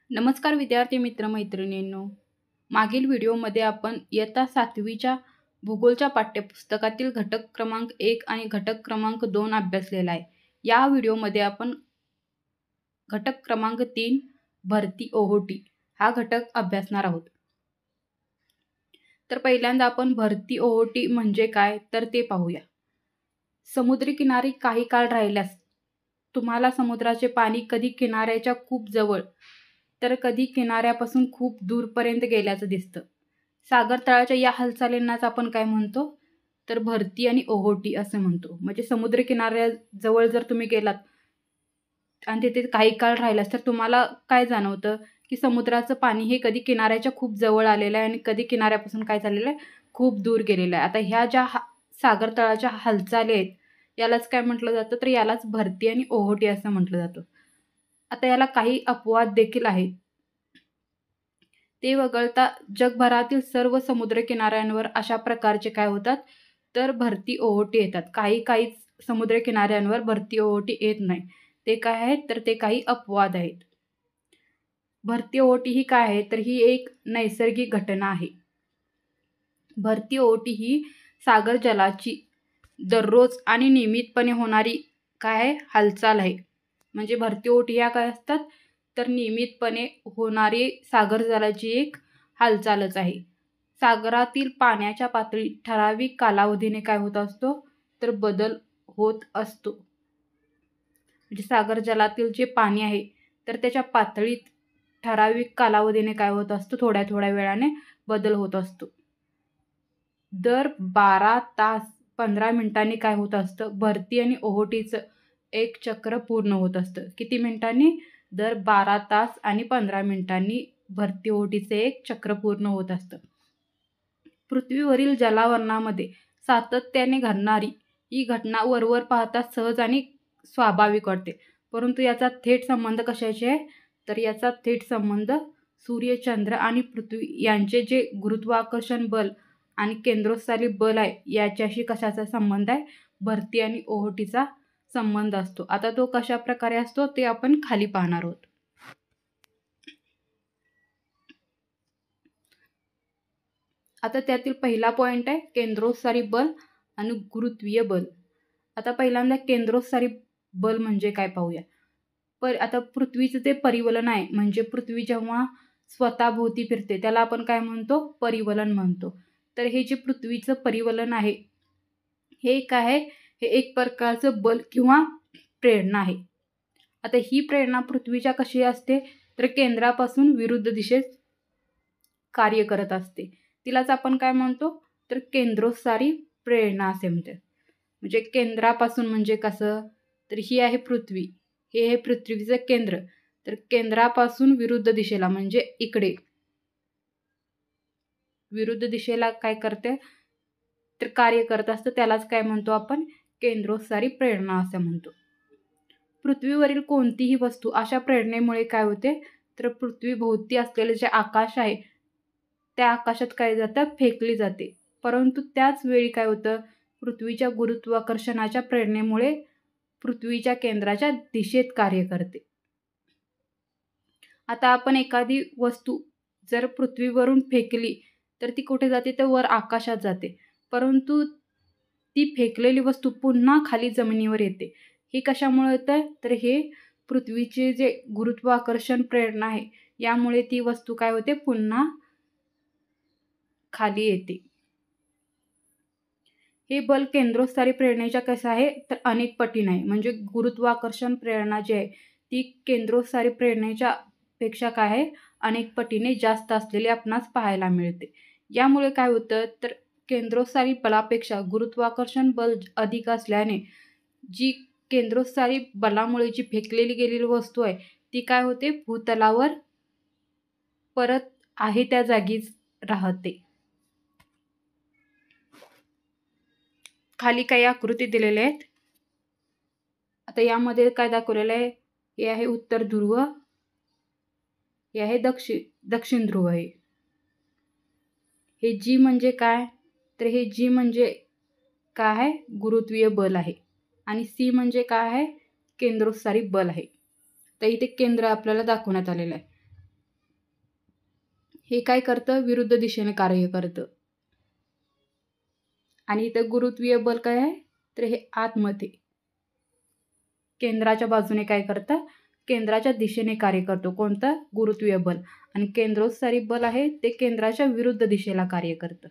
नमस्कार विद्यार्थी मित्र मैत्रिणींनो. मागील व्हिडिओमध्ये आपण इयत्ता 7वीच्या भूगोलच्या पाठ्यपुस्तकातील घटक क्रमांक 1 आणि घटक क्रमांक 2 अभ्यासलेला आहे. या व्हिडिओमध्ये आपण घटक क्रमांक 3 भरती ओहोटी हा घटक अभ्यासणार आहोत. तर पहिल्यांदा आपण भरती ओहोटी म्हणजे काय तर ते पाहूया. समुद्री किनारी काही काळ राहिल्यास तुम्हाला समुद्राचे पाणी कधी किनाऱ्याच्या खूप जवळ तर कधी किनाऱ्यापासून खूप दूरपर्यंत गेल्याचं दिसतं. सागर तळाच्या या हालचालींनाच आपण काय म्हणतो तर भरती आणि ओहोटी असं म्हणतो. म्हणजे समुद्र किनाऱ्याजवळ जर तुम्ही गेलात आणि तिथे काही काळ राहिलास तर तुम्हाला काय जाणवतं की समुद्राचं पाणी हे कधी किनाऱ्याच्या खूप जवळ आलेलं आहे आणि कधी किनाऱ्यापासून काय झालेलं आहे खूप दूर गेलेलं आहे. आता ह्या ज्या सागर तळाच्या हालचाली आहेत यालाच काय म्हटलं जातं तर यालाच भरती आणि ओहोटी असं म्हटलं जातं. आता याला काही अपवाद देखील आहेत. ते वगळता जगभरातील सर्व समुद्र किनाऱ्यांवर अशा प्रकारचे काय होतात तर भरती ओहोटी येतात. काही समुद्र किनाऱ्यांवर भरती ओहोटी येत नाही. ते काय आहेत तर ते काही अपवाद आहेत. भरती ओहोटी ही काय आहे तर ही एक नैसर्गिक घटना आहे. भरती ओहोटी ही सागर जलाची दररोज आणि नियमितपणे होणारी काय आहे हालचाल आहे. म्हणजे भरती ओहोटी ह्या काय असतात तर नियमितपणे होणारी सागर जलाची एक हालचालच आहे. सागरातील पाण्याच्या पातळीत ठराविक कालावधीने काय होत असतो तर बदल होत असतो. म्हणजे सागर जलातील जे पाणी आहे तर त्याच्या पातळीत ठराविक कालावधीने काय होत असतो थोड्या वेळाने बदल होत असतो. दर 12 तास 15 मिनिटांनी काय होत असतं भरती आणि ओहोटीचं एक चक्र पूर्ण होत असतं. किती मिनिटांनी दर 12 तास आणि 15 मिनिटांनी भरती ओहोटीचे एक चक्र पूर्ण होत असतं. पृथ्वीवरील जलावरणामध्ये सातत्याने घडणारी ही घटना वरवर पाहता सहज आणि स्वाभाविक वाटते. परंतु याचा थेट संबंध कशाशी आहे तर याचा थेट संबंध सूर्य, चंद्र आणि पृथ्वी यांचे जे गुरुत्वाकर्षण बल आणि केंद्रोत्सारी बल आहे याच्याशी कशाचा संबंध आहे भरती आणि ओहोटीचा संबंध असतो. आता तो कशा प्रकारे असतो ते आपण खाली पाहणार आहोत. आता त्यातील पहिला पॉइंट आहे केंद्रोत्सारी बल आणि गुरुत्वीय बल. आता पहिल्यांदा केंद्रोत्सारी बल म्हणजे काय पाहूया. आता पृथ्वीचं ते परिवलन आहे. म्हणजे पृथ्वी जेव्हा स्वतःभोवती फिरते त्याला आपण काय म्हणतो परिवलन म्हणतो. तर हे जे पृथ्वीचं परिवलन आहे हे काय आहे हे एक प्रकारचं बल किंवा प्रेरणा आहे. आता ही प्रेरणा पृथ्वीच्या कशी असते तर केंद्रापासून विरुद्ध दिशेत कार्य करत असते. तिलाच आपण काय म्हणतो तर केंद्रोत्सारी प्रेरणा असे म्हणतात. म्हणजे केंद्रापासून म्हणजे कसं तर ही आहे पृथ्वी, हे आहे पृथ्वीचं केंद्र. तर केंद्रापासून विरुद्ध दिशेला म्हणजे इकडे विरुद्ध दिशेला काय करते तर कार्य करत असतं. त्यालाच काय म्हणतो आपण केंद्रोत्सारी प्रेरणा असं म्हणतो. पृथ्वीवरील कोणतीही वस्तू अशा प्रेरणेमुळे काय होते तर पृथ्वीभोवती असलेले जे आकाश आहे त्या आकाशात काय जातं फेकली जाते. परंतु त्याच वेळी काय होतं पृथ्वीच्या गुरुत्वाकर्षणाच्या प्रेरणेमुळे पृथ्वीच्या केंद्राच्या दिशेत कार्य करते. आता आपण एखादी वस्तू जर पृथ्वीवरून फेकली तर ती कुठे जाते तर वर आकाशात जाते. परंतु ती फेकलेली वस्तू पुन्हा खाली जमिनीवर येते. हे कशामुळे होतं तर हे पृथ्वीचे जे गुरुत्वाकर्षण प्रेरणा आहे यामुळे ती वस्तू काय होते पुन्हा खाली येते. हे बल केंद्रोत्सारी प्रेरणेच्या कसं आहे तर अनेक पटीने आहे. म्हणजे गुरुत्वाकर्षण प्रेरणा जी आहे ती केंद्रोत्सारी प्रेरणेच्या पेक्षा काय आहे अनेक पटीने जास्त असलेली आपणास पाहायला मिळते. यामुळे काय होतं तर केंद्रोत्सारी बलापेक्षा गुरुत्वाकर्षण बल अधिक असल्याने जी केंद्रोत्सारी बलामुळे जी फेकलेली गेलेली वस्तू आहे ती काय होते भूतलावर परत आहे त्या जागीच राहते. खाली काही आकृती दिलेल्या आहेत. आता यामध्ये काय दाखवलेलं आहे हे आहे उत्तर ध्रुव, हे आहे दक्षिण ध्रुव आहे. हे जी म्हणजे काय तर हे जी म्हणजे काय आहे गुरुत्वीय बल आहे आणि सी म्हणजे काय आहे केंद्रोत्सारी बल आहे. तर इथे केंद्र आपल्याला दाखवण्यात आलेलं आहे. हे काय करतं, विरुद्ध दिशेने कार्य करतं. आणि इथं गुरुत्वीय बल काय आहे, तर हे आतमध्ये केंद्राच्या बाजूने काय करतं, केंद्राच्या दिशेने कार्य करतो. कोणतं, गुरुत्वीय बल. आणि केंद्रोत्सारी बल आहे ते केंद्राच्या विरुद्ध दिशेला कार्य करतं.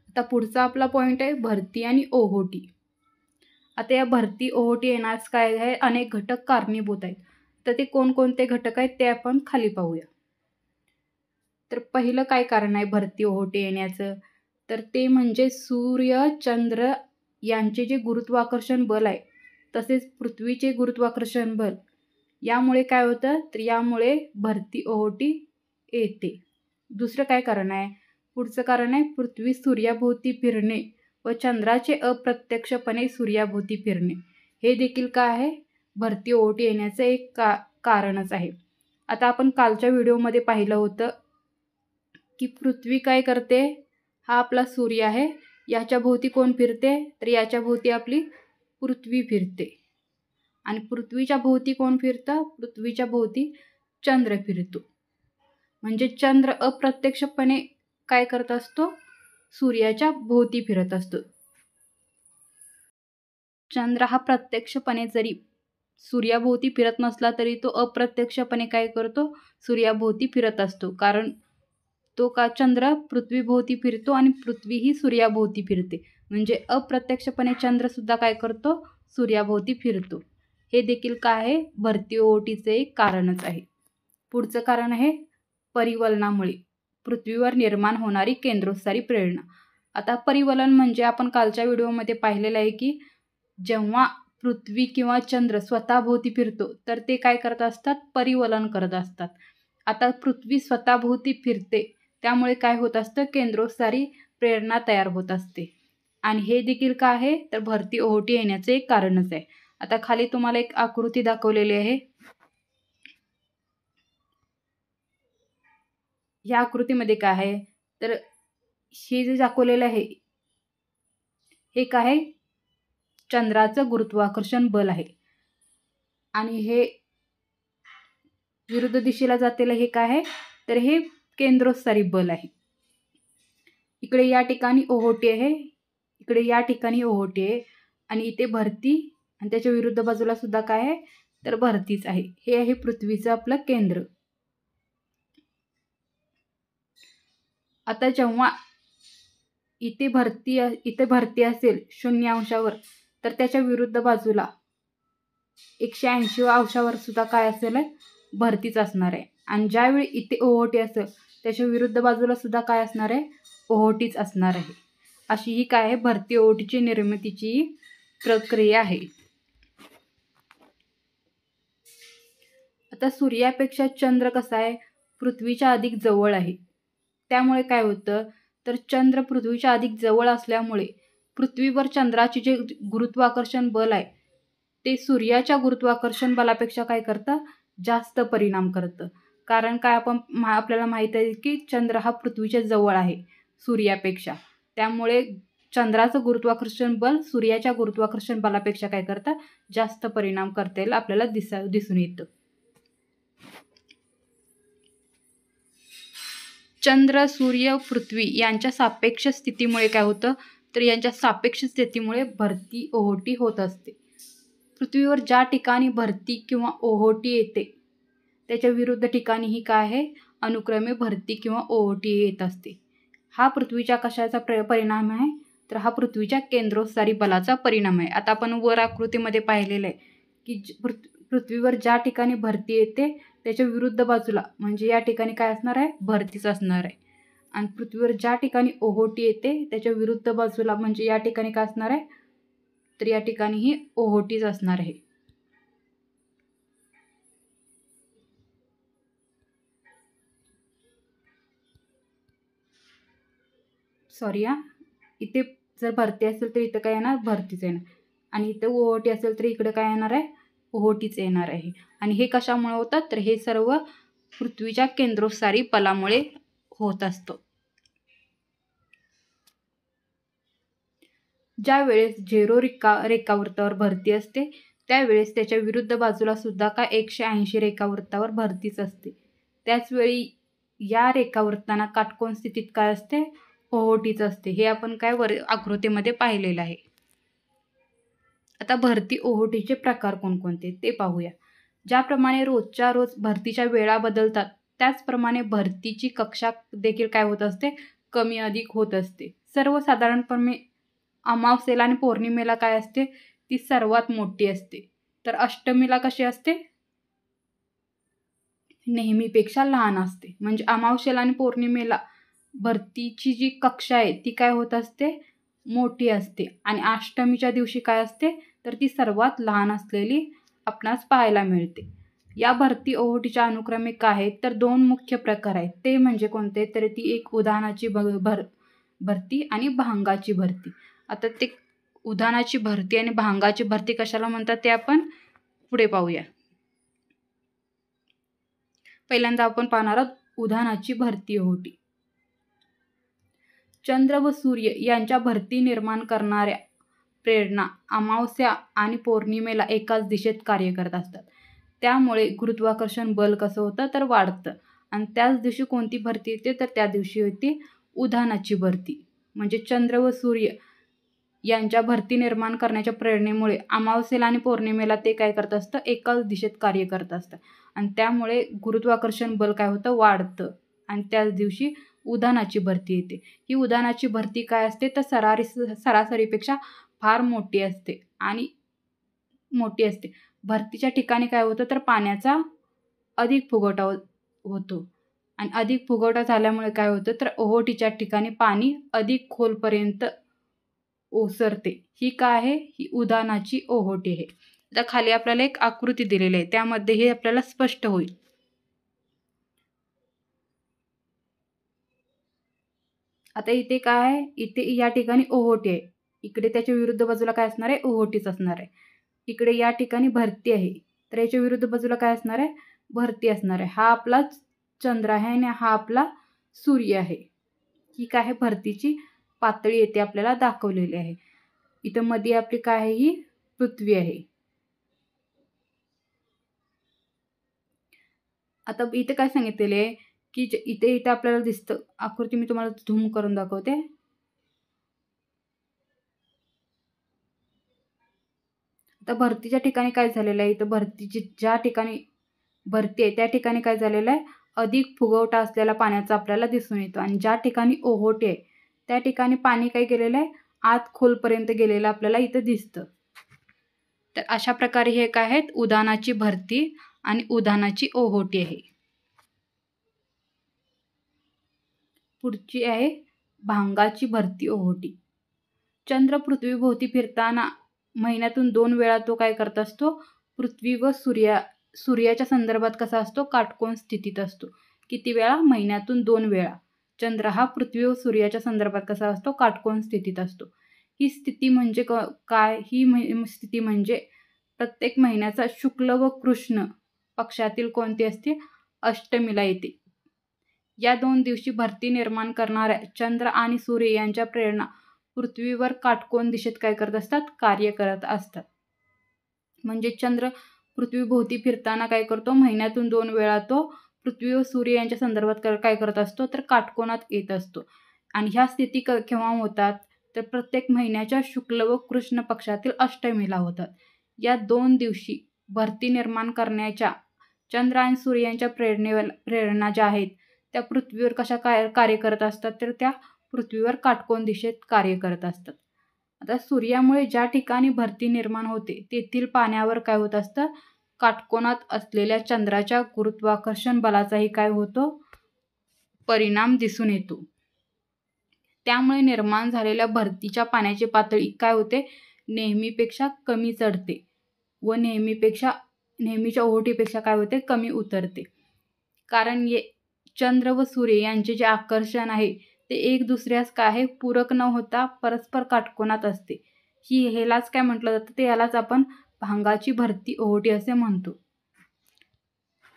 आता पुढचा आपला पॉईंट आहे भरती आणि ओहोटी. आता या भरती ओहोटी येण्यास काय आहे, अनेक घटक कारणीभूत आहेत. तर ते कोणकोणते घटक आहेत ते आपण खाली पाहूया. तर पहिलं काय कारण आहे भरती ओहोटी येण्याचं, तर ते म्हणजे सूर्य चंद्र यांचे जे गुरुत्वाकर्षण बल आहे तसेच पृथ्वीचे गुरुत्वाकर्षण बल, यामुळे काय होतं, तर यामुळे भरती ओहोटी येते. दुसरं काय कारण आहे, पुढचं कारण आहे पृथ्वी सूर्याभोवती फिरणे व चंद्राचे अप्रत्यक्षपणे सूर्याभोवती फिरणे. हे देखील काय आहे, भरती ओहोटी येण्याचं एक कारणच आहे. आता आपण कालच्या व्हिडिओमध्ये पाहिलं होतं की पृथ्वी काय करते, हा आपला सूर्य आहे, याच्या भोवती कोण फिरते, तर याच्या भोवती आपली पृथ्वी फिरते. आणि पृथ्वीच्या भोवती कोण फिरतं, पृथ्वीच्या भोवती चंद्र फिरतो. म्हणजे चंद्र अप्रत्यक्षपणे काय करत असतो, सूर्याच्या भोवती फिरत असतो. चंद्र हा प्रत्यक्षपणे जरी सूर्याभोवती फिरत नसला तरी तो अप्रत्यक्षपणे काय करतो, सूर्याभोवती फिरत असतो. कारण तो का चंद्र पृथ्वीभोवती फिरतो आणि पृथ्वी ही सूर्याभोवती फिरते. म्हणजे अप्रत्यक्षपणे चंद्रसुद्धा काय करतो, सूर्याभोवती फिरतो. हे देखील काय आहे, भरती ओहोटीचे एक कारणच आहे. पुढचं कारण आहे परिवलनामुळे पृथ्वीवर निर्माण होणारी केंद्रोत्सारी प्रेरणा. आता परिवलन म्हणजे आपण कालच्या व्हिडिओमध्ये पाहिलेलं आहे की जेव्हा पृथ्वी किंवा चंद्र स्वतःभोवती फिरतो तर ते काय करत असतात, परिवलन करत असतात. आता पृथ्वी स्वतःभोवती फिरते त्यामुळे काय होत असतं, केंद्रोत्सारी प्रेरणा तयार होत असते. आणि हे देखील काय आहे, तर भरती ओहोटी येण्याचे एक कारणच आहे. आता खाली तुम्हाला एक आकृती दाखवलेली आहे. या आकृतीमध्ये काय आहे, तर हे जे दाखवलेलं आहे हे काय आहे, चंद्राचं गुरुत्वाकर्षण बल आहे. आणि हे विरुद्ध दिशेला जातेलं हे काय आहे, तर हे केंद्रोत्सारी बल आहे. इकडे या ठिकाणी ओहोटी आहे, इकडे या ठिकाणी ओहोटी आहे आणि इथे भरती आणि त्याच्या विरुद्ध बाजूला सुद्धा काय आहे, तर भरतीच आहे. हे आहे पृथ्वीचं आपलं केंद्र. आता जेव्हा इथे भरती असेल 0 अंशावर तर त्याच्या विरुद्ध बाजूला 180 अंशावर सुद्धा काय असेल, भरतीच असणार आहे. आणि ज्यावेळी इथे ओहोटी असेल त्याच्या विरुद्ध बाजूला सुद्धा काय असणार आहे, ओहोटीच असणार आहे. अशी ही काय आहे, भरती ओहोटीची निर्मितीची प्रक्रिया आहे. आता सूर्यापेक्षा चंद्र कसा आहे, पृथ्वीच्या अधिक जवळ आहे. त्यामुळे काय होतं, तर चंद्र पृथ्वीच्या अधिक जवळ असल्यामुळे पृथ्वीवर चंद्राचे जे गुरुत्वाकर्षण बल आहे ते सूर्याच्या गुरुत्वाकर्षण बलापेक्षा काय करतं, जास्त परिणाम करतं. कारण काय, आपल्याला माहीत आहे की चंद्र हा पृथ्वीच्या जवळ आहे सूर्यापेक्षा. त्यामुळे चंद्राचं गुरुत्वाकर्षण बल सूर्याच्या गुरुत्वाकर्षण बलापेक्षा काय करतं, जास्त परिणाम करता आपल्याला दिसून येतं. चंद्र, सूर्य, पृथ्वी यांच्या सापेक्ष स्थितीमुळे काय होतं, तर यांच्या सापेक्ष स्थितीमुळे भरती ओहोटी होत असते. पृथ्वीवर ज्या ठिकाणी भरती किंवा ओहोटी येते त्याच्या विरुद्ध ठिकाणी ही काय आहे, अनुक्रमे भरती किंवा ओहोटी येत असते. हा पृथ्वीच्या कशाचा परिणाम आहे, तर हा पृथ्वीच्या केंद्रोत्सारी बलाचा परिणाम आहे. आता आपण वर आकृतीमध्ये पाहिलेलं आहे की पृथ्वीवर ज्या ठिकाणी भरती येते त्याच्या विरुद्ध बाजूला म्हणजे या ठिकाणी काय असणार आहे, भरतीच असणार आहे. आणि पृथ्वीवर ज्या ठिकाणी ओहोटी येते त्याच्या विरुद्ध बाजूला म्हणजे या ठिकाणी काय असणार आहे, तर या ठिकाणी ही ओहोटीच असणार आहे. सॉरी इथे जर भरती असेल तर इथं काय येणार, भरतीच येणार. आणि इथं ओहोटी असेल तर इकडे काय येणार आहे, ओहोटीच येणार आहे. आणि हे कशामुळे होतात, तर हे सर्व पृथ्वीच्या केंद्रोत्सारी बलामुळे होत असतं. ज्या वेळेस झेरो रेखावृत्तावर भरती असते त्यावेळेस त्याच्या विरुद्ध बाजूला सुद्धा काय 180 रेखावृत्तावर भरतीच असते. त्याचवेळी या रेखावृत्तांना काटकोन स्थितीत काय असते? ओहोटीच असते. हे आपण काय वर आकृतीमध्ये पाहिलेलं आहे. आता भरती ओहोटीचे प्रकार कोणकोणते ते पाहूया. ज्याप्रमाणे रोजच्या रोज भरतीच्या वेळा बदलतात त्याचप्रमाणे भरतीची कक्षा देखील काय होत असते? कमी अधिक होत असते. सर्वसाधारणपणे अमावास्येला आणि पौर्णिमेला काय असते? ती सर्वात मोठी असते. तर अष्टमीला कशी असते? नेहमीपेक्षा लहान असते. म्हणजे अमावास्येला आणि पौर्णिमेला भरतीची जी कक्षा आहे ती काय होत असते? मोठी असते. आणि अष्टमीच्या दिवशी काय असते? तर ती सर्वात लहान असलेली आपणास पाहायला मिळते. या भरती ओहोटीच्या अनुक्रमे काय आहेत? तर 2 मुख्य प्रकार आहेत. ते म्हणजे कोणते? तर ती एक उधाणाची भरती आणि भांगाची भरती. आता ते उधाणाची भरती आणि भांगाची भरती कशाला म्हणतात ते आपण पुढे पाहूया. पहिल्यांदा आपण पाहणार आहोत उधाणाची भरती ओहोटी. चंद्र व सूर्य यांच्या भरती निर्माण करणाऱ्या प्रेरणा अमावास्या आणि पौर्णिमेला एकाच दिशेत कार्य करत असतात. त्यामुळे गुरुत्वाकर्षण बल कसं होतं? तर वाढतं. आणि त्याच दिवशी कोणती भरती येते? तर त्या दिवशी होती उधाणाची भरती. म्हणजे चंद्र व सूर्य यांच्या भरती निर्माण करण्याच्या प्रेरणेमुळे अमावास्येला आणि पौर्णिमेला ते काय करत असतं? एकाच दिशेत कार्य करत असतं. आणि त्यामुळे गुरुत्वाकर्षण बल काय होतं? वाढतं. आणि त्याच दिवशी उधाणाची भरती येते. ही उधाणाची भरती काय असते? तर सरासरीपेक्षा फार मोठी असते आणि मोठी असते. भरतीच्या ठिकाणी काय होतं? तर पाण्याचा अधिक फुगवटा होतो. आणि अधिक फुगवटा झाल्यामुळे काय होतं? तर ओहोटीच्या ठिकाणी पाणी अधिक खोलपर्यंत ओसरते. ही काय आहे? ही उधाणाची ओहोटी आहे. आता खाली आपल्याला एक आकृती दिलेली आहे त्यामध्ये हे आपल्याला स्पष्ट होईल. आता इथे काय आहे? इथे या ठिकाणी ओहोटी आहे. इकडे त्याच्या विरुद्ध बाजूला काय असणार आहे? ओहोटीच असणार आहे. इकडे या ठिकाणी भरती आहे. तर याच्या विरुद्ध बाजूला काय असणार आहे? भरती असणार आहे. हा आपला चंद्र आहे आणि हा आपला सूर्य आहे. ही काय आहे? भरतीची पातळी येथे आपल्याला दाखवलेली आहे. इथं मध्ये आपली काय आहे? ही पृथ्वी आहे. आता इथे काय सांगितलेले आहे की इथे आपल्याला दिसतं. आकृती मी तुम्हाला झूम करून दाखवते. आता भरतीच्या ठिकाणी काय झालेलं आहे? इथं भरतीची ज्या ठिकाणी भरती आहे त्या ठिकाणी काय झालेलं आहे? अधिक फुगवटा असलेला पाण्याचा आपल्याला दिसून येतो. आणि ज्या ठिकाणी ओहोटी आहे त्या ठिकाणी पाणी काय गेलेलं आहे? आत खोलपर्यंत गेलेलं आपल्याला इथं दिसतं. तर अशा प्रकारे हे काय आहेत? उधाणाची भरती आणि उधाणाची ओहोटी आहे. पुढची आहे भांगाची भरती ओहोटी. चंद्र पृथ्वीभोवती फिरताना महिन्यातून 2 वेळा तो काय करत असतो? पृथ्वी व सूर्याच्या संदर्भात कसा असतो? काटकोन स्थितीत असतो. किती वेळा? महिन्यातून 2 वेळा. चंद्र हा पृथ्वी व सूर्याच्या संदर्भात कसा असतो? काटकोन स्थितीत असतो. ही स्थिती म्हणजे काय? ही स्थिती म्हणजे प्रत्येक महिन्याचा शुक्ल व कृष्ण पक्षातील कोणती असते? अष्टमीला येते. या 2 दिवशी भरती निर्माण करणाऱ्या चंद्र आणि सूर्य यांच्या प्रेरणा पृथ्वीवर काटकोन दिशेत काय करत असतात? कार्य करत असतात. म्हणजे चंद्र पृथ्वीभोवती फिरताना काय करतो? महिन्यातून 2 वेळा तो पृथ्वी व सूर्य यांच्या संदर्भात काय करत असतो? तर काटकोनात येत असतो. आणि ह्या स्थिती केव्हा होतात? तर प्रत्येक महिन्याच्या शुक्ल व कृष्ण पक्षातील अष्टमीला होतात. या 2 दिवशी भरती निर्माण करण्याच्या चंद्र आणि सूर्य यांच्या प्रेरणा ज्या आहेत त्या पृथ्वीवर कशा कार्य करत असतात? तर त्या पृथ्वीवर काटकोन दिशेत कार्य करत असतात. आता सूर्यामुळे ज्या ठिकाणी भरती निर्माण होते तेथील पाण्यावर काय होत असतं? काटकोनात असलेल्या चंद्राच्या गुरुत्वाकर्षण बलाचाही काय होतो? परिणाम दिसून येतो. त्यामुळे निर्माण झालेल्या भरतीच्या पाण्याची पातळी काय होते? नेहमीपेक्षा कमी चढते व नेहमीच्या ओहोटीपेक्षा काय होते? कमी उतरते. कारण चंद्र व सूर्य यांचे जे आकर्षण आहे ते एक दुसऱ्यास काय आहे? पूरक न होता परस्पर काटकोनात असते. ह्यालाच काय म्हटलं जातं? ते यालाच आपण भांगाची भरती ओहोटी असे म्हणतो.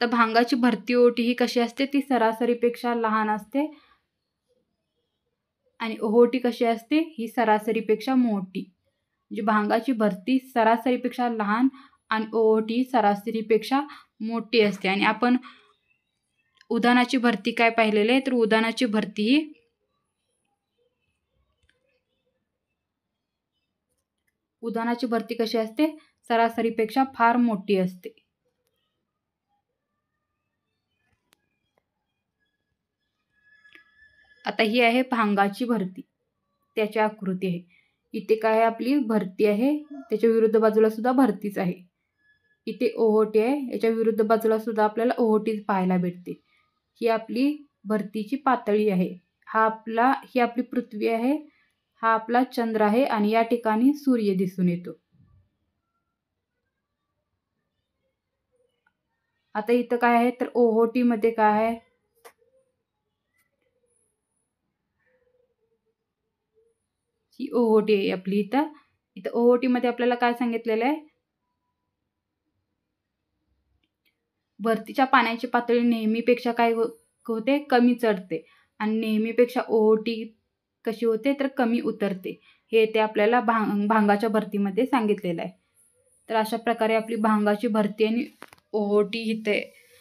तर भांगाची भरती ओहोटी ही कशी असते? ती सरासरीपेक्षा लहान असते. आणि ओहोटी कशी असते? ही सरासरीपेक्षा मोठी. म्हणजे भांगाची भरती सरासरीपेक्षा लहान आणि ओहोटी सरासरीपेक्षा मोठी असते. आणि आपण उधाणाची भरती काय पाहिलेली आहे, तर उधाणाची भरती ही उधाणाची भरती कशी असते, सरासरीपेक्षा फार मोठी असते. आता ही आहे भांगाची भरती, त्याची आकृती आहे. इथे काय आपली भरती आहे, त्याच्या विरुद्ध बाजूला सुद्धा भरतीच आहे. इथे ओहोटी आहे, याच्या विरुद्ध बाजूला सुद्धा आपल्याला ओहोटीच पाहायला भेटते. ही आपली भरतीची पातळी आहे. ही आपली पृथ्वी आहे, हा आपला चंद्र आहे आणि या ठिकाणी सूर्य दिसून येतो. आता इथं काय आहे, तर ओहोटीमध्ये काय आहे, ही ओहोटी आहे आपली. इथं ओहोटीमध्ये आपल्याला काय सांगितलेलं आहे, भरतीच्या पाण्याची पातळी नेहमीपेक्षा काय होते, कमी चढते आणि नेहमीपेक्षा ओहोटी कशी होते, तर कमी उतरते. हे ते आपल्याला भांगाच्या भरतीमध्ये सांगितलेलं आहे. तर अशा प्रकारे आपली भांगाची भरती आणि ओहोटी इथे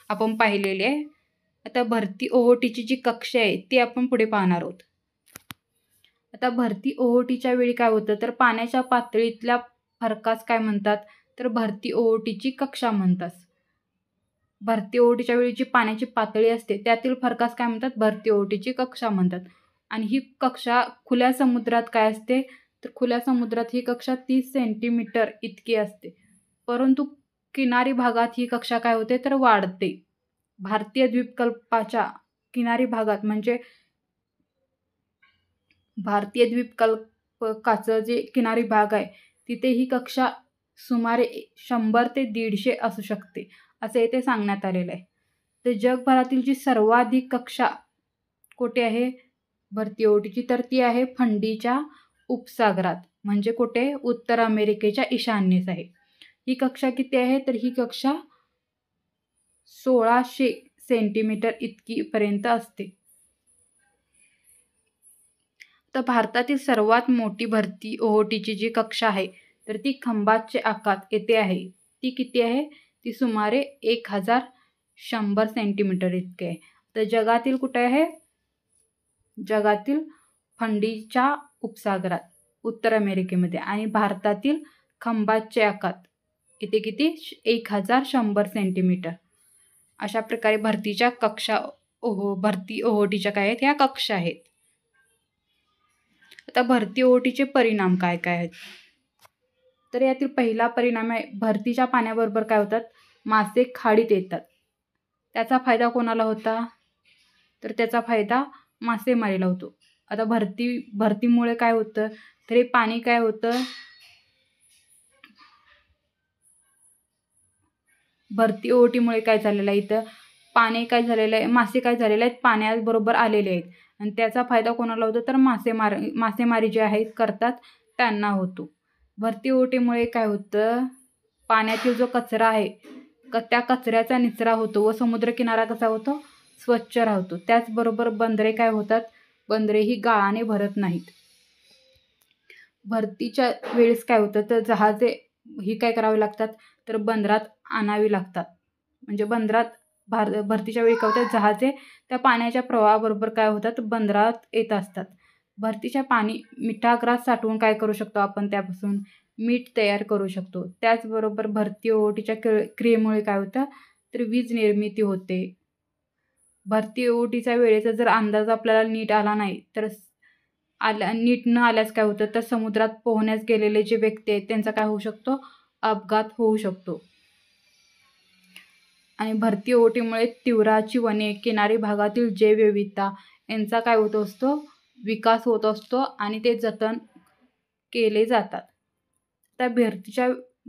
आपण पाहिलेली आहे. आता भरती ओहोटीची जी कक्षा आहे ती आपण पुढे पाहणार आहोत. आता भरती ओहोटीच्या वेळी काय होतं, तर पाण्याच्या पातळीतल्या फरकास काय म्हणतात, तर भरती ओहोटीची कक्षा म्हणतात. भरती ओहोटीच्या वेळी जी पाण्याची पातळी असते त्यातील फरकास काय म्हणतात, भरती ओहोटीची कक्षा म्हणतात. आणि ही कक्षा खुल्या समुद्रात काय असते, तर खुल्या समुद्रात ही कक्षा 30 सेंटीमीटर इतकी असते. परंतु किनारी भागात ही कक्षा काय होते, तर वाढते. भारतीय द्वीपकल्पाच्या किनारी भागात म्हणजे भारतीय द्वीपकल्पाचं जे किनारी भाग आहे तिथे ही कक्षा सुमारे 100 ते 150 असू शकते, असे इथे सांगण्यात आलेलं आहे. तर जगभरातील जी सर्वाधिक कक्षा कुठे आहे भरती ओहोटीची, तर ती आहे फंडीच्या उपसागरात, म्हणजे कुठे, उत्तर अमेरिकेच्या ईशान्येस आहे. ही कक्षा किती आहे, तर ही कक्षा 1600 सेंटीमीटर इतकीपर्यंत असते. तर भारतातील सर्वात मोठी भरती ओहोटीची जी कक्षा आहे तर ती खंबातचे आखात येथे आहे. ती किती आहे, ती सुमारे 1100 सेंटीमीटर इतके आहे. तर जगातील कुठे आहे, जगातील फंडीच्या उपसागरात उत्तर अमेरिकेमध्ये, आणि भारतातील खंबातचे आखात इथे किती, 1100 सेंटीमीटर. अशा प्रकारे भरतीच्या कक्षा भरती ओहोटीच्या काय आहेत, ह्या कक्षा आहेत. आता भरती ओहोटीचे परिणाम काय काय आहेत, तर यातील पहिला परिणाम आहे, भरतीच्या पाण्याबरोबर काय होतात, मासे खाडीत येतात. त्याचा फायदा कोणाला होता, तर त्याचा फायदा मासेमारीला होतो. आता भरतीमुळे काय होतं, तर हे पाणी काय होतं, भरती ओहोटीमुळे काय झालेलं आहे, इथं पाणी काय झालेलं आहे, मासे काय झालेले आहेत, पाण्याबरोबर आलेले आहेत. आणि त्याचा फायदा कोणाला होतो, तर मासेमारी जे आहेत करतात त्यांना होतो. भरती ओहोटीमुळे काय होतं, पाण्यातील जो कचरा आहे त्या कचऱ्याचा निचरा होतो व समुद्रकिनारा कसा होतो, स्वच्छ राहतो. त्याचबरोबर बंदरे काय होतात, बंदरे ही गाळाने भरत नाहीत. भरतीच्या वेळेस काय होतं, तर जहाजे ही काय करावी लागतात, तर बंदरात आणावी लागतात. म्हणजे बंदरात भरतीच्या वेळी काय होतं, जहाजे त्या पाण्याच्या प्रवाहाबरोबर काय होतात, बंदरात येत असतात. भरतीच्या पाणी मिठाग्रास साठवून काय करू शकतो आपण, त्यापासून मीठ तयार करू शकतो. त्याचबरोबर भरती ओहोटीच्या क्रियेमुळे काय होतं, तर वीज निर्मिती होते. भरती ओहोटीच्या वेळेचा जर अंदाज आपल्याला नीट आला नाही, तर नीट न आल्यास काय होतं, तर समुद्रात पोहण्यास गेलेले जे व्यक्ती आहेत त्यांचा काय होऊ शकतो, अपघात होऊ शकतो. आणि भरती ओहोटीमुळे तीव्राची वने, किनारी भागातील जैवविविधता यांचा काय होत असतो, विकास होत असतो आणि ते जतन केले जातात. त्या भरतीच्या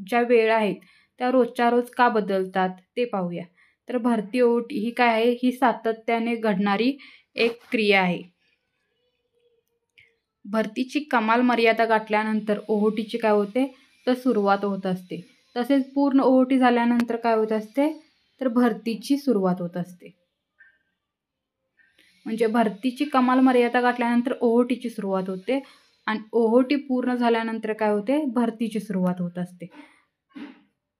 ज्या वेळ आहेत त्या रोजच्या रोज का बदलतात ते पाहूया. तर भरती ओहोटी ही काय आहे, ही सातत्याने घडणारी एक क्रिया आहे. भरतीची कमाल मर्यादा गाठल्यानंतर ओहोटीची काय होते, तर सुरुवात होत असते. तसेच पूर्ण ओहोटी झाल्यानंतर काय होत असते, तर भरतीची सुरुवात होत असते. म्हणजे भरतीची कमाल मर्यादा गाठल्यानंतर ओहोटीची सुरुवात होते आणि ओहोटी पूर्ण झाल्यानंतर काय होते, भरतीची सुरुवात होत असते.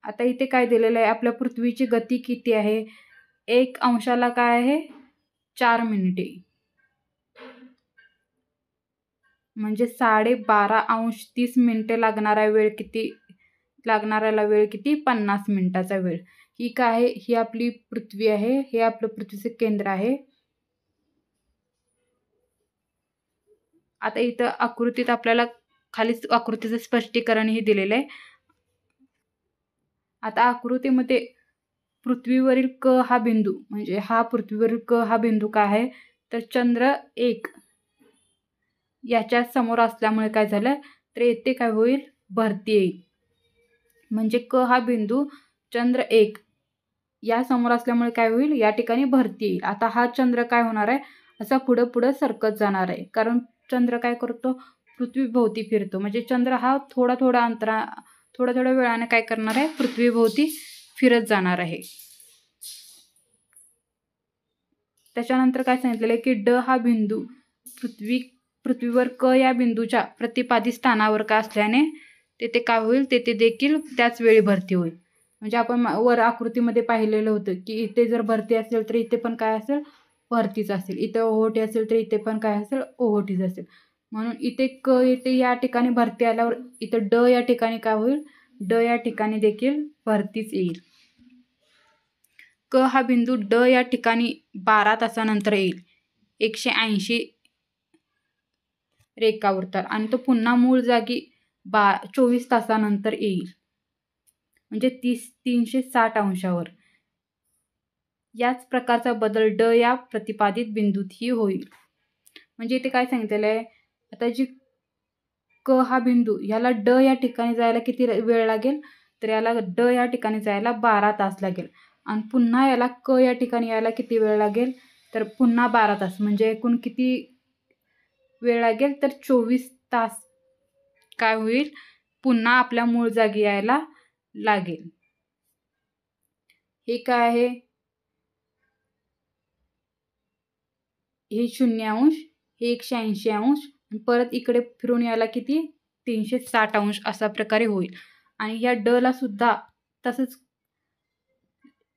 आता इथे काय दिलेलं आहे, आपल्या पृथ्वीची गती किती आहे, 1 अंशाला काय आहे 4 मिनिटे, म्हणजे 12.5 अंश 30 मिनिटे लागणारा वेळ किती, लागणाऱ्याला वेळ किती 50 मिनिटाचा वेळ. ही काय आहे, ही आपली पृथ्वी आहे, हे आपलं पृथ्वीचं केंद्र आहे. आता इथं आकृतीत आपल्याला खालीच आकृतीचं स्पष्टीकरणही दिलेलं आहे. आता आकृतीमध्ये पृथ्वीवरील क हा बिंदू, म्हणजे हा पृथ्वीवरील क हा बिंदू काय आहे तर चंद्र 1 याच्या समोर असल्यामुळे काय झालं तर येथे काय होईल भरती येईल. म्हणजे क हा बिंदू चंद्र 1 या समोर असल्यामुळे काय होईल या ठिकाणी भरती येईल. आता हा चंद्र काय होणार आहे असा पुढं पुढं सरकत जाणार आहे, कारण चंद्र काय करतो पृथ्वीभोवती फिरतो. म्हणजे चंद्र हा थोड्या थोड्या वेळाने काय करणार आहे पृथ्वीभोवती फिरत जाणार आहे. त्याच्यानंतर काय सांगितलेलं आहे की ड हा बिंदू पृथ्वीवर क या बिंदूच्या प्रतिपादित स्थानावर का असल्याने तेथे काय होईल तेथे देखील त्याच वेळी भरती होईल. म्हणजे आपण वर आकृतीमध्ये पाहिलेलं होतं की इथे जर भरती असेल तर इथे पण काय असेल भरतीच असेल, इथे ओहोटी असेल तर इथे पण काय असेल ओहोटीच असेल. म्हणून इथे क येथे या ठिकाणी भरती आल्यावर इथं ड या ठिकाणी काय होईल ड या ठिकाणी देखील भरतीच येईल. क हा बिंदू ड या ठिकाणी 12 तासानंतर येईल 180 रेखावृत्तावर, आणि तो पुन्हा मूळ जागी 24 तासानंतर येईल, म्हणजे 360 अंशावर. याच प्रकारचा बदल ड या प्रतिपादित बिंदूतही होईल. म्हणजे इथे काय सांगितलेलं आहे आता जी क हा बिंदू याला ड या ठिकाणी जायला किती वेळ लागेल तर याला ड या ठिकाणी जायला 12 तास लागेल, आणि पुन्हा याला क या ठिकाणी यायला किती वेळ लागेल तर पुन्हा 12 तास, म्हणजे एकूण किती वेळ लागेल तर 24 तास काय होईल पुन्हा आपल्या मूळ जागी यायला लागेल. हे काय आहे हे 0 अंश, हे 180 अंश, परत इकडे फिरून यायला किती 360 अंश अशा प्रकारे होईल. आणि या ड ला सुद्धा तसंच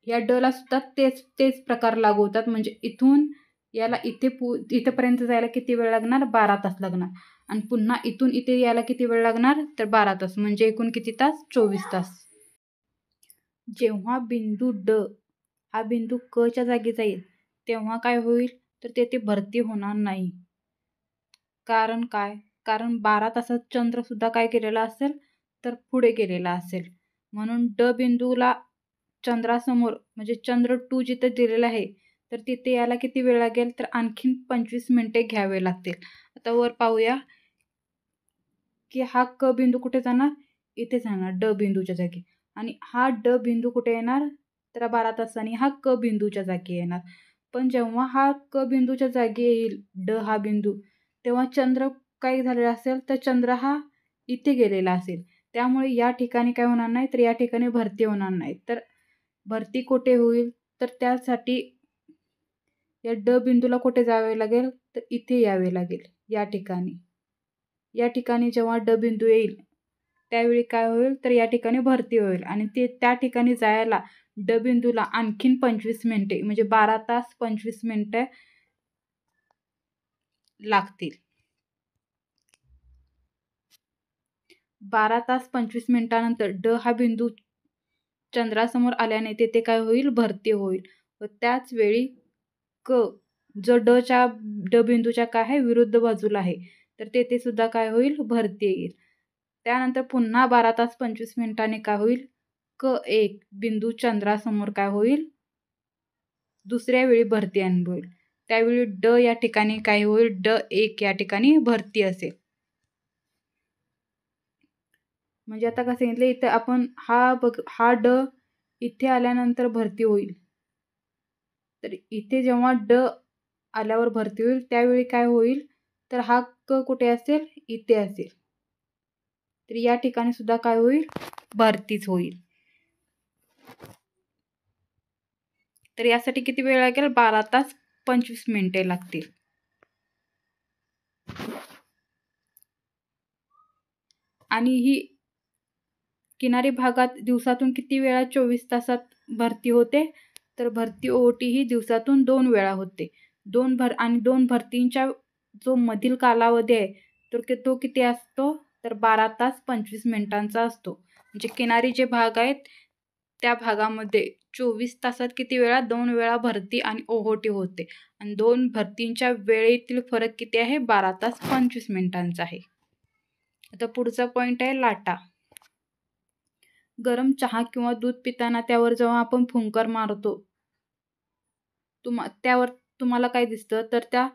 या ड ला सुद्धा तेच प्रकार लागू होतात. म्हणजे इथून याला इथेपर्यंत जायला किती वेळ लागणार 12 तास लागणार, आणि पुन्हा इथून इथे यायला किती वेळ लागणार तर 12 तास, म्हणजे एकूण किती तास 24 तास. जेव्हा बिंदू ड हा बिंदू क च्या जागी जाईल तेव्हा काय होईल तर तेथे भरती होणार नाही. कारण काय, कारण 12 तासात चंद्र सुद्धा काय केलेला असेल तर पुढे गेलेला असेल. म्हणून ड बिंदूला चंद्रासमोर म्हणजे चंद्र 2 जिथे दिलेला आहे तर तिथे यायला किती वेळ लागेल तर आणखीन 25 मिनिटे घ्यावे लागतील. आता वर पाहूया की हा क बिंदू कुठे जाणार इथे जाणार ड बिंदूच्या जागी, आणि हा ड बिंदू कुठे येणार तर 12 तासांनी हा क बिंदूच्या जागी येणार. पण जेव्हा हा क बिंदूच्या जागी येईल ड हा बिंदू तेव्हा चंद्र काय झालेला असेल तर चंद्र हा इथे गेलेला असेल, त्यामुळे या ठिकाणी काय होणार नाही तर या ठिकाणी भरती होणार नाही. तर भरती कुठे होईल तर त्यासाठी या ड बिंदूला कुठे जावे लागेल तर इथे यावे लागेल या ठिकाणी. या ठिकाणी जेव्हा ड बिंदू येईल त्यावेळी काय होईल तर या ठिकाणी भरती होईल, आणि ते त्या ठिकाणी जायला ड बिंदूला आणखीन 25 मिनिटे म्हणजे 12 तास 25 मिनिटे लागतील. 12 तास 25 मिनिटानंतर ड हा बिंदू चंद्रासमोर आल्याने तेथे काय होईल भरती होईल, व त्याच वेळी क जो ड बिंदूच्या काय आहे विरुद्ध बाजूला आहे तर तेथे सुद्धा काय होईल भरती येईल. त्यानंतर पुन्हा 12 तास 25 मिनिटांनी काय होईल क 1 बिंदू चंद्रासमोर काय होईल दुसऱ्या वेळी भरती अनुभवेल. त्यावेळी ड या ठिकाणी काय होईल ड 1 या ठिकाणी भरती असेल. म्हणजे आता कसं सांगितलं इथं आपण हा ड इथे आल्यानंतर भरती होईल, तर इथे जेव्हा ड आल्यावर भरती होईल त्यावेळी काय होईल तर हा क कुठे असेल इथे असेल, तर या ठिकाणी सुद्धा काय होईल भरतीच होईल. तर यासाठी किती वेळ लागेल 12 तास 25 मिनिटे लागतील. आणि ही किनारी भागात दिवसातून किती वेळा 24 तासात भरती होते तर भरती ओहोटी ही दिवसातून 2 वेळा होते. 2 भरतींच्या जो मधील कालावधी आहे तो किती असतो? तर 12 तास 25 मिनिटांचा असतो. म्हणजे किनारी जे भाग आहेत त्या भागामध्ये 24 तासात किती वेळा? 2 वेळा भरती आणि ओहोटी होते आणि 2 भरतींच्या वेळेतील फरक किती आहे? 12 तास 25 मिनिटांचा आहे. आता पुढचा पॉईंट आहे लाटा. गरम चहा किंवा दूध पिताना त्यावर जेव्हा आपण फुंकर मारतो त्यावर तुम्हाला काय दिसतं? तर त्या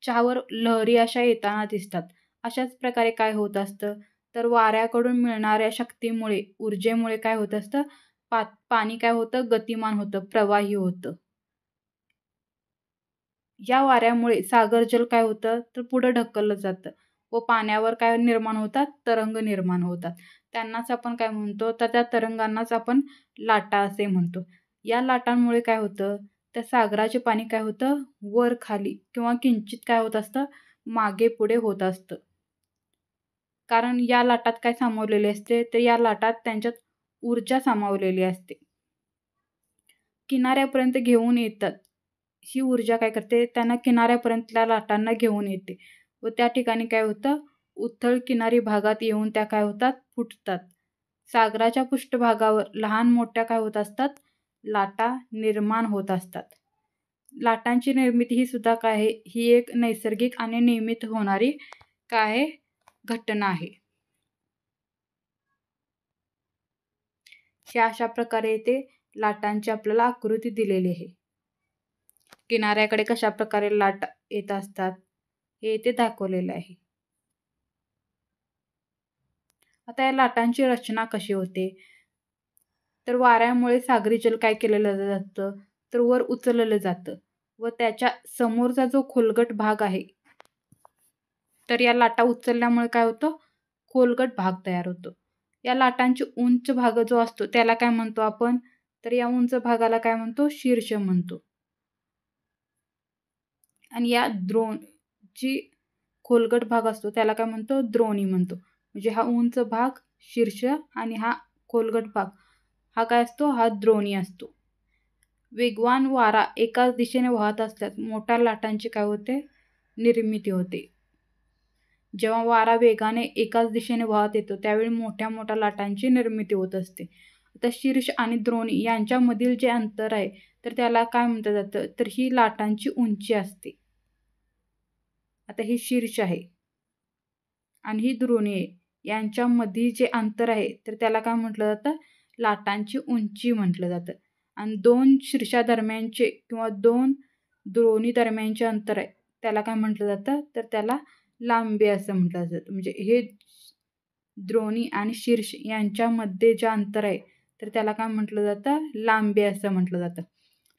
चहावर लहरी अशा येताना दिसतात. अशाच प्रकारे काय होत असतं? तर वाऱ्याकडून मिळणाऱ्या शक्तीमुळे, ऊर्जेमुळे काय होत असतं? पाणी काय होतं? गतिमान होतं, प्रवाही होतं. या वाऱ्यामुळे सागर जल काय होतं? तर पुढे ढकललं जातं व पाण्यावर काय निर्माण होतात? तरंग निर्माण होतात. त्यांनाच आपण काय म्हणतो? तर त्या तरंगांनाच आपण लाटा असे म्हणतो. या लाटांमुळे काय होतं? त्या सागराचे पाणी काय होतं? वर खाली किंवा किंचित काय होत असतं? मागे पुढे होत असतं. कारण या लाटात काय सामावलेले असते? तर या लाटात त्यांच्यात ऊर्जा सामावलेली असते. किनाऱ्यापर्यंत घेऊन येतात. ही ऊर्जा काय करते? त्यांना किनाऱ्यापर्यंतल्या लाटांना घेऊन येते व त्या ठिकाणी काय होतं? उथळ किनारी भागात येऊन त्या काय होतात? फुटतात. सागराच्या पृष्ठभागावर लहान मोठ्या काय होत असतात? लाटा निर्माण होत असतात. लाटांची निर्मिती ही सुद्धा काय आहे? ही एक नैसर्गिक आणि नियमित होणारी काय आहे? घटना आहे. ह्या अशा प्रकारे इथे लाटांची आपल्याला आकृती दिलेली आहे. किनाऱ्याकडे कशा प्रकारे लाट येत असतात हे इथे दाखवलेलं आहे. आता या लाटांची रचना कशी होते? तर वाऱ्यामुळे सागरी जल काय केलेलं जातं? तर वर उचललं जातं व त्याच्या समोरचा जो खोलगट भाग आहे तर या लाटा उचलल्यामुळे काय होतं? खोलगट भाग तयार होतो. या लाटांची उंच भाग जो असतो त्याला काय म्हणतो आपण? तर या उंच भागाला काय म्हणतो? शीर्ष म्हणतो. आणि या जी खोलगट भाग असतो त्याला काय म्हणतो? द्रोणी म्हणतो. म्हणजे हा उंच भाग शीर्ष आणि हा खोलगट भाग हा काय असतो? हा द्रोणी असतो. वेगवान वारा एकाच दिशेने वाहत असल्यास मोठ्या लाटांची काय होते? निर्मिती होते. जेव्हा वारा वेगाने एकाच दिशेने वाहत येतो त्यावेळी मोठ्या मोठ्या लाटांची निर्मिती होत असते. आता शीर्ष आणि द्रोणी यांच्यामधील जे अंतर आहे तर त्याला काय म्हटलं जातं? तर ही लाटांची उंची असते. आता ही शीर्ष आहे आणि ही द्रोणी आहे. यांच्यामध्ये जे अंतर आहे तर त्याला काय म्हटलं जातं? लाटांची उंची म्हटलं जातं. आणि 2 शीर्षादरम्यानचे किंवा 2 द्रोणी दरम्यानचे अंतर आहे त्याला काय म्हटलं जातं? तर त्याला लांबी असं म्हटलं जातं. म्हणजे हे द्रोणी आणि शीर्ष यांच्यामध्ये जे अंतर आहे तर त्याला काय म्हटलं जातं? लांबी असं म्हटलं जातं.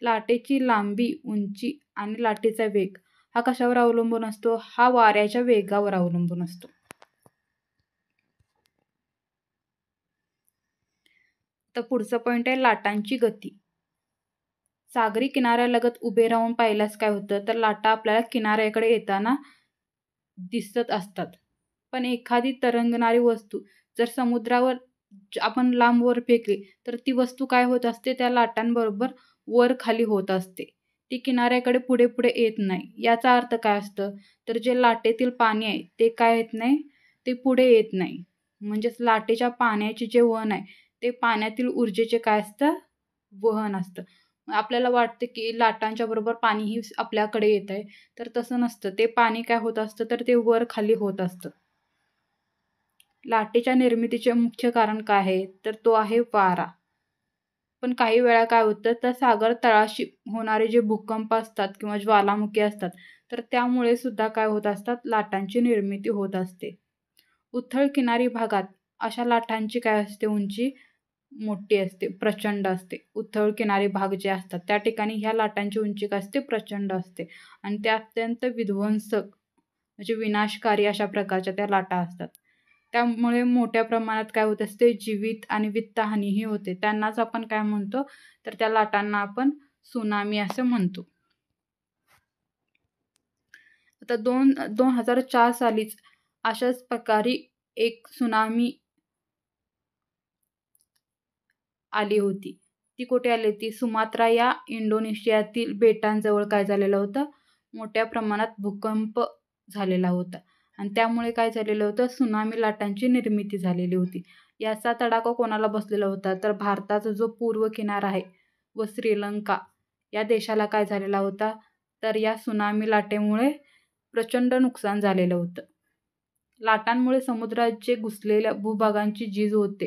लाटेची लांबी, उंची आणि लाटेचा वेग हा कशावर अवलंबून असतो? हा वाऱ्याच्या वेगावर अवलंबून असतो. तर पुढचं पॉईंट आहे लाटांची गती. सागरी किनाऱ्यालगत उभे राहून पाहिल्यास काय होतं? तर लाटा आपल्याला किनाऱ्याकडे येताना दिसत असतात. पण एखादी तरंगणारी वस्तू जर समुद्रावर आपण लांब वर फेकली तर ती वस्तू काय होत असते? त्या लाटांबरोबर वर खाली होत असते. ती किनाऱ्याकडे पुढे पुढे येत नाही. याचा अर्थ काय असतं? तर जे लाटेतील पाणी आहे ते काय येत नाही? ते पुढे येत नाही. म्हणजेच लाटेच्या पाण्याचे जे वहन आहे ते पाण्यातील ऊर्जेचे काय असतं? वहन असतं. आपल्याला वाटतं की लाटांच्या बरोबर पाणीही आपल्याकडे येत आहे. तर तसं नसतं. ते पाणी काय होत असतं? तर ते वर खाली होत असतं. लाटेच्या निर्मितीचे मुख्य कारण काय आहे? तर तो आहे वारा. पण काही वेळा काय होतं? तर सागर तळाशी होणारे जे भूकंप असतात किंवा ज्वालामुखी असतात तर त्यामुळे सुद्धा काय होत असतात? लाटांची निर्मिती होत असते. उथळ किनारी भागात अशा लाटांची काय असते? उंची मोठी असते, प्रचंड असते. उथळ किनारी भाग जे असतात त्या ठिकाणी ह्या लाटांची उंची काय असते? प्रचंड असते आणि त्या अत्यंत विध्वंसक म्हणजे विनाशकारी अशा प्रकारच्या त्या लाटा असतात. त्यामुळे मोठ्या प्रमाणात काय होत असते? जीवित आणि वित्तहानीही होते. त्यांनाच आपण काय म्हणतो? तर त्या लाटांना आपण सुनामी असं म्हणतो. आता 2004 सालीच अशाच प्रकारे एक सुनामी आली होती. ती कुठे आली होती? सुमात्रा या इंडोनेशियातील बेटांजवळ काय झालेलं होतं? मोठ्या प्रमाणात भूकंप झालेला होता आणि त्यामुळे काय झालेलं होतं? सुनामी लाटांची निर्मिती झालेली होती. याचा तडाखा कोणाला बसलेला होता? तर भारताचा जो पूर्व किनारा आहे व श्रीलंका या देशाला काय झालेला होता? तर या सुनामी लाटेमुळे प्रचंड नुकसान झालेलं होतं. लाटांमुळे समुद्रात जे घुसलेल्या भूभागांची झीज होते,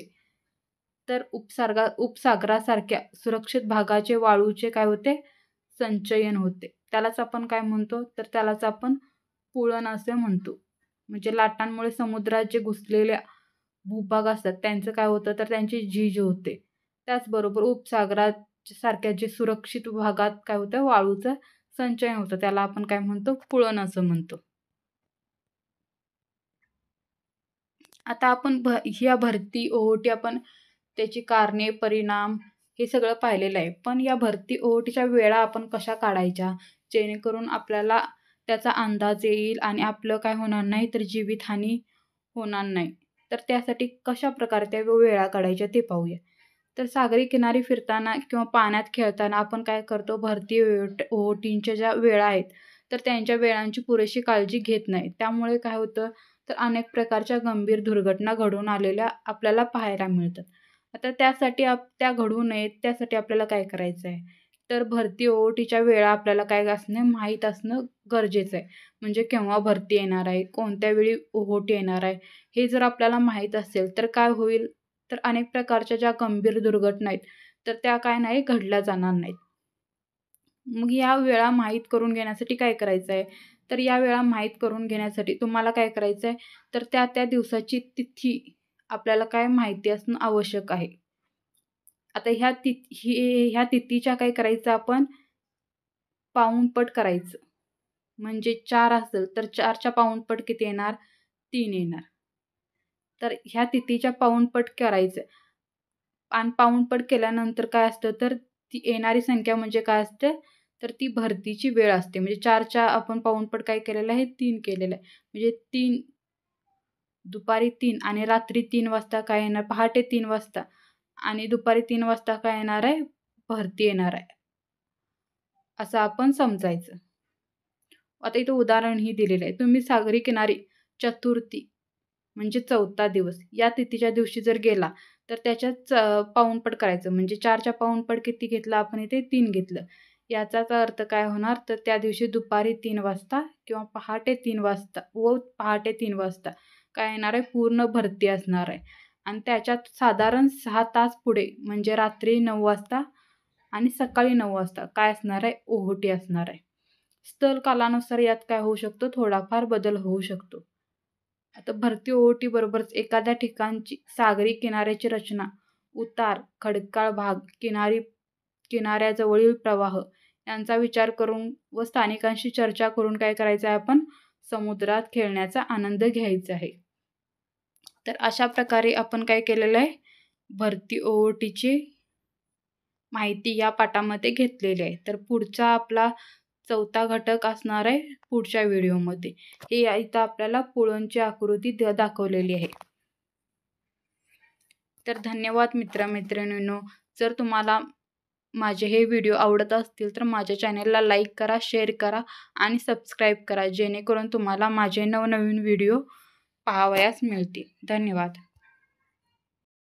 तर उपसागरासारख्या सुरक्षित भागाचे वाळूचे काय होते? संचयन होते. त्यालाच आपण काय म्हणतो? तर त्यालाच आपण पुळण असे म्हणतो. म्हणजे लाटांमुळे समुद्रात जे घुसलेल्या भूभाग असतात त्यांचं काय होतं? तर त्यांची झीज होते. त्याचबरोबर उपसागरासारख्या जे सुरक्षित भागात काय होतं? वाळूचं संचयन होतं. त्याला आपण काय म्हणतो? पुळण असं म्हणतो. आता आपण ह्या भरती ओहोटी आपण त्याची कारणे, परिणाम हे सगळं पाहिलेलं आहे. पण या भरती ओहोटीच्या वेळा आपण कशा काढायच्या? जेणेकरून आपल्याला त्याचा अंदाज येईल आणि आपलं काय होणार नाही, तर जीवितहानी होणार नाही. तर त्यासाठी कशाप्रकारे त्या वेळा काढायच्या ते पाहूया. तर सागरी किनारी फिरताना किंवा पाण्यात खेळताना आपण काय करतो? भरती ओहोटींच्या ज्या वेळा आहेत, तर त्यांच्या वेळांची पुरेशी काळजी घेत नाही. त्यामुळे काय होतं? तर अनेक प्रकारच्या गंभीर दुर्घटना घडून आलेल्या आपल्याला पाहायला मिळतात. आता त्यासाठी त्या घडू नयेत त्यासाठी आपल्याला काय करायचं आहे? तर भरती ओहोटीच्या वेळा आपल्याला काय असणं माहीत असणं गरजेचं आहे. म्हणजे केव्हा भरती येणार आहे, कोणत्या वेळी ओहोटी येणार आहे, हे जर आपल्याला माहीत असेल तर काय होईल? तर अनेक प्रकारच्या ज्या गंभीर दुर्घटना आहेत, तर त्या काय नाही घडल्या जाणार नाहीत. मग या वेळा माहीत करून घेण्यासाठी काय करायचं आहे? तर या वेळा माहीत करून घेण्यासाठी तुम्हाला काय करायचं आहे? तर त्या दिवसाची तिथी आपल्याला काय माहिती असणं आवश्यक आहे. आता ह्या तिथीच्या काय करायचं आपण? पाऊणपट करायचं. म्हणजे 4 असेल तर 4च्या पाऊणपट किती येणार? 3 येणार. तर ह्या तिथीच्या पाऊणपट करायचं आणि पाऊणपट केल्यानंतर काय असतं? तर ती येणारी संख्या म्हणजे काय असते? तर ती भरतीची वेळ असते. म्हणजे 4च्या आपण पाऊणपट काय केलेलं आहे? 3 केलेलं आहे. म्हणजे 3 दुपारी 3 आणि रात्री 3 वाजता काय येणार? पहाटे 3 वाजता आणि दुपारी 3 वाजता काय येणार आहे? भरती येणार आहे. असं आपण समजायचं. आता इथं उदाहरणही दिलेलं आहे. तुम्ही सागरी किनारी चतुर्थी म्हणजे 4था दिवस या तिथीच्या दिवशी जर गेला तर त्याच्यात पाऊणपट करायचं. म्हणजे 4च्या पाऊणपट किती घेतलं आपण इथे? 3 घेतलं. याचाच अर्थ काय होणार? तर त्या दिवशी दुपारी 3 वाजता किंवा पहाटे 3 वाजता पहाटे 3 वाजता काय येणार आहे? पूर्ण भरती असणार आहे. आणि त्याच्यात साधारण 6 तास पुढे म्हणजे रात्री 9 वाजता आणि सकाळी 9 वाजता काय असणार आहे? ओहोटी असणार आहे. स्थल कालानुसार यात काय होऊ शकतो? थोडाफार बदल होऊ शकतो. आता भरती ओहोटी बरोबरच एखाद्या ठिकाणची सागरी किनाऱ्याची रचना, उतार, खडकाळ भाग, किनाऱ्याजवळील प्रवाह यांचा विचार करून व स्थानिकांशी चर्चा करून काय करायचं आहे आपण? समुद्रात खेळण्याचा आनंद घ्यायचा आहे. तर अशा प्रकारे आपण काय केलेलं आहे? भरती ओहोटीची माहिती या पाठामध्ये घेतलेली आहे. तर पुढचा आपला 4था घटक असणार आहे पुढच्या व्हिडिओमध्ये. हे इथं आपल्याला पुळणची आकृती दाखवलेली आहे. तर धन्यवाद मित्र-मैत्रिणींनो. जर तुम्हाला माझे हे व्हिडिओ आवडत असतील तर माझ्या चॅनलला लाईक करा, शेअर करा आणि सबस्क्राईब करा. जेणेकरून तुम्हाला माझे नवनवीन व्हिडिओ पाहावयास मिळतील. धन्यवाद.